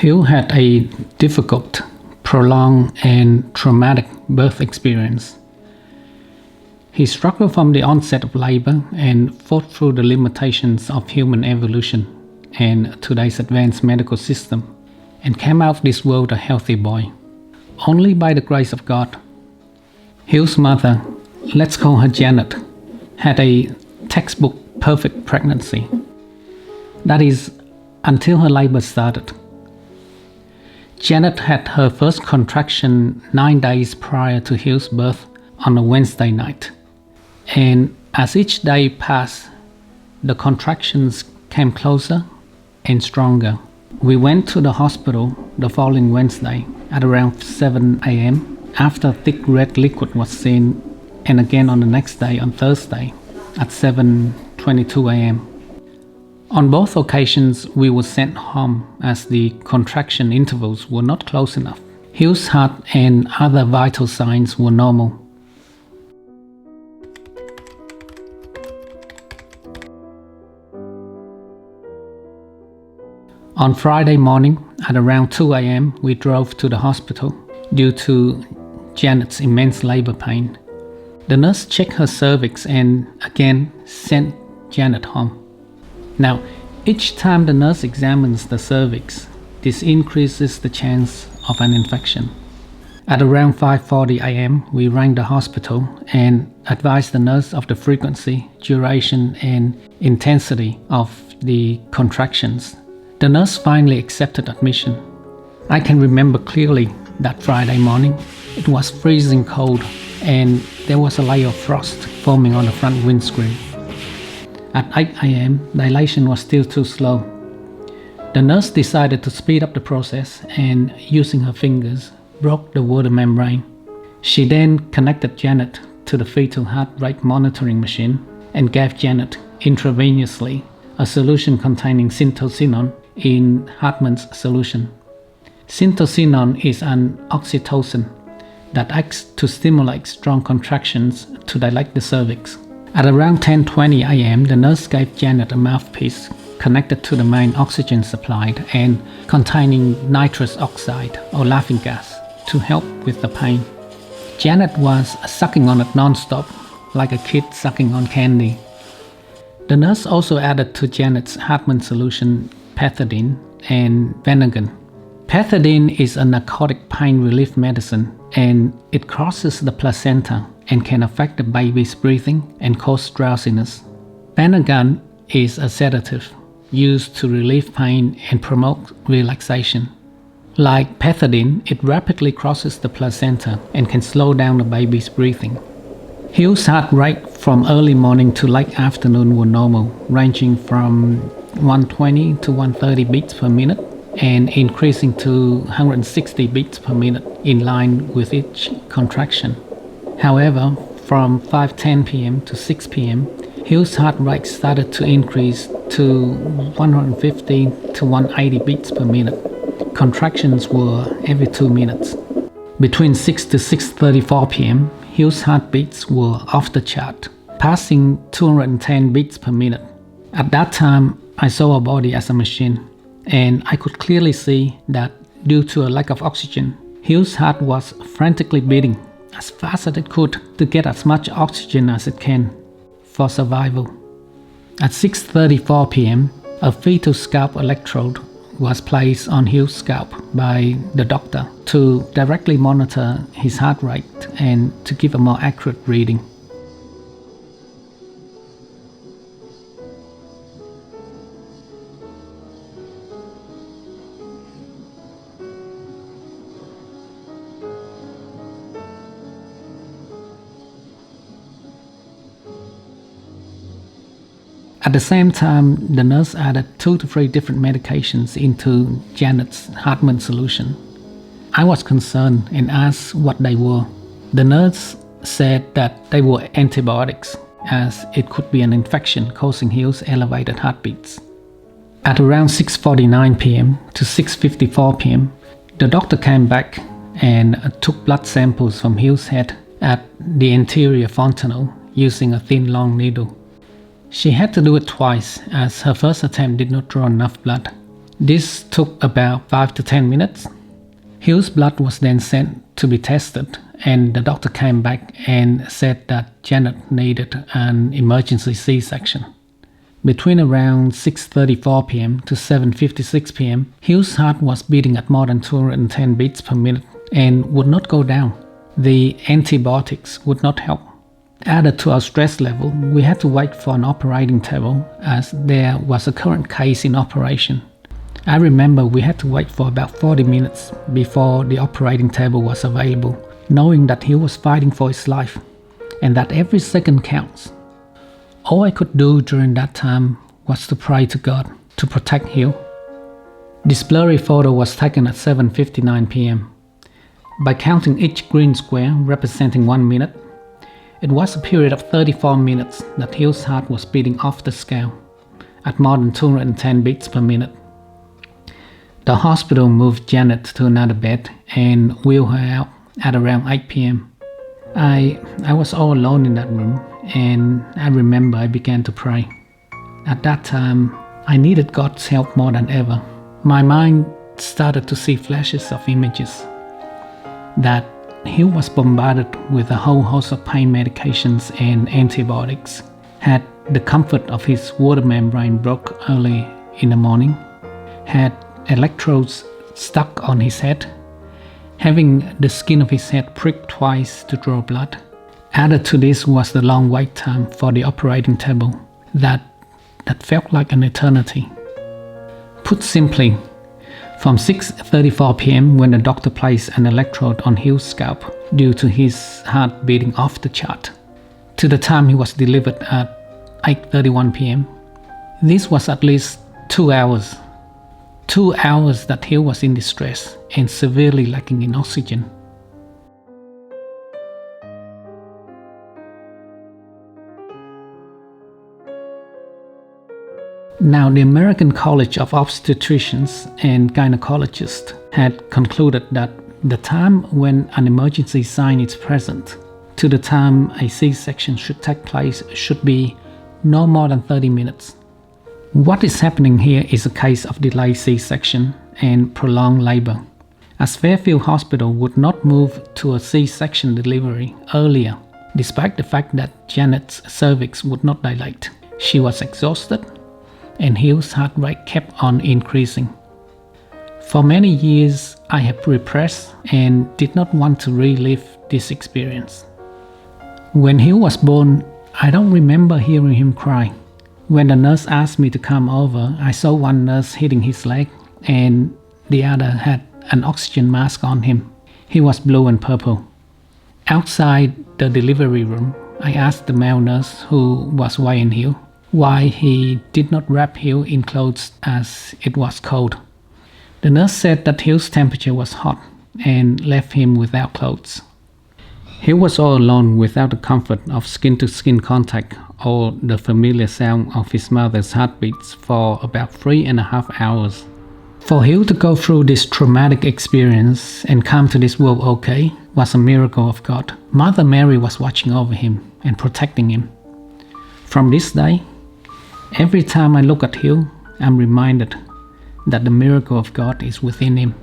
Hieu had a difficult, prolonged, and traumatic birth experience. He struggled from the onset of labor and fought through the limitations of human evolution and today's advanced medical system, and came out of this world a healthy boy, only by the grace of God. Hieu's mother, let's call her Janet, had a textbook perfect pregnancy. That is, until her labor started. Janet had her first contraction 9 days prior to Hieu's birth on a Wednesday night. And as each day passed, the contractions came closer and stronger. We went to the hospital the following Wednesday at around 7 a.m. after thick red liquid was seen, and again on the next day on Thursday at 7:22 a.m. On both occasions, we were sent home as the contraction intervals were not close enough. Hieu's heart and other vital signs were normal. On Friday morning at around 2 a.m., we drove to the hospital due to Janet's immense labor pain. The nurse checked her cervix and again sent Janet home. Now, each time the nurse examines the cervix, this increases the chance of an infection. At around 5:40 a.m., we rang the hospital and advised the nurse of the frequency, duration, and intensity of the contractions. The nurse finally accepted admission. I can remember clearly that Friday morning. It was freezing cold and there was a layer of frost forming on the front windscreen. At 8 a.m., dilation was still too slow. The nurse decided to speed up the process and, using her fingers, broke the water membrane. She then connected Janet to the fetal heart rate monitoring machine and gave Janet intravenously a solution containing syntocinon in Hartmann's solution. Syntocinon is an oxytocin that acts to stimulate strong contractions to dilate the cervix. At around 10:20 a.m., the nurse gave Janet a mouthpiece connected to the main oxygen supplied and containing nitrous oxide or laughing gas to help with the pain. Janet was sucking on it non-stop, like a kid sucking on candy. The nurse also added to Janet's Hartmann solution pethidine and Venegan. Pethidine is a narcotic pain relief medicine, and it crosses the placenta and can affect the baby's breathing and cause drowsiness. Venegan is a sedative used to relieve pain and promote relaxation. Like pethidine, it rapidly crosses the placenta and can slow down the baby's breathing. Hieu's heart rate from early morning to late afternoon were normal, ranging from 120 to 130 beats per minute and increasing to 160 beats per minute in line with each contraction. However, from 5:10 p.m. to 6 p.m., Hieu's heart rate started to increase to 150 to 180 beats per minute. Contractions were every 2 minutes. Between 6 to 6:34 p.m., Hieu's heartbeats were off the chart, passing 210 beats per minute. At that time, I saw our body as a machine, and I could clearly see that due to a lack of oxygen, Hieu's heart was frantically beating as fast as it could to get as much oxygen as it can for survival. At 6:34 p.m., a fetal scalp electrode was placed on Hieu's scalp by the doctor to directly monitor his heart rate and to give a more accurate reading. At the same time, the nurse added 2 to 3 different medications into Janet's Hartmann solution. I was concerned and asked what they were. The nurse said that they were antibiotics, as it could be an infection causing Hieu's elevated heartbeats. At around 6:49 p.m. to 6:54 p.m., the doctor came back and took blood samples from Hieu's head at the anterior fontanelle using a thin long needle. She had to do it twice as her first attempt did not draw enough blood. This took about 5 to 10 minutes. Hieu's blood was then sent to be tested, and the doctor came back and said that Janet needed an emergency C-section. Between around 6:34 p.m. to 7:56 p.m., Hieu's heart was beating at more than 210 beats per minute and would not go down. The antibiotics would not help. Added to our stress level, we had to wait for an operating table as there was a current case in operation. I remember we had to wait for about 40 minutes before the operating table was available, knowing that he was fighting for his life and that every second counts. All I could do during that time was to pray to God to protect Hieu. This blurry photo was taken at 7:59 p.m. By counting each green square representing 1 minute, it was a period of 34 minutes that Hieu's heart was beating off the scale at more than 210 beats per minute. The hospital moved Janet to another bed and wheeled her out at around 8 p.m. I was all alone in that room, and I remember I began to pray. At that time, I needed God's help more than ever. My mind started to see flashes of images that Hieu was bombarded with a whole host of pain medications and antibiotics, had the comfort of his water membrane broke early in the morning, had electrodes stuck on his head, having the skin of his head pricked twice to draw blood. Added to this was the long wait time for the operating table that felt like an eternity. Put simply, from 6:34 p.m. when the doctor placed an electrode on Hieu's scalp due to his heart beating off the chart, to the time he was delivered at 8:31 p.m. This was at least 2 hours. 2 hours that Hieu was in distress and severely lacking in oxygen. Now, the American College of Obstetricians and Gynecologists had concluded that the time when an emergency sign is present to the time a C-section should take place should be no more than 30 minutes. What is happening here is a case of delayed C-section and prolonged labor, as Fairfield Hospital would not move to a C-section delivery earlier, despite the fact that Janet's cervix would not dilate. She was exhausted, and Hieu's heart rate kept on increasing. For many years, I have repressed and did not want to relive this experience. When Hieu was born, I don't remember hearing him cry. When the nurse asked me to come over, I saw one nurse hitting his leg and the other had an oxygen mask on him. He was blue and purple. Outside the delivery room, I asked the male nurse who was weighing Hieu why he did not wrap Hieu in clothes as it was cold. The nurse said that Hieu's temperature was hot and left him without clothes. Hieu was all alone without the comfort of skin-to-skin contact or the familiar sound of his mother's heartbeats for about 3.5 hours. For Hieu to go through this traumatic experience and come to this world okay was a miracle of God. Mother Mary was watching over him and protecting him. From this day, every time I look at Hieu, I'm reminded that the miracle of God is within him.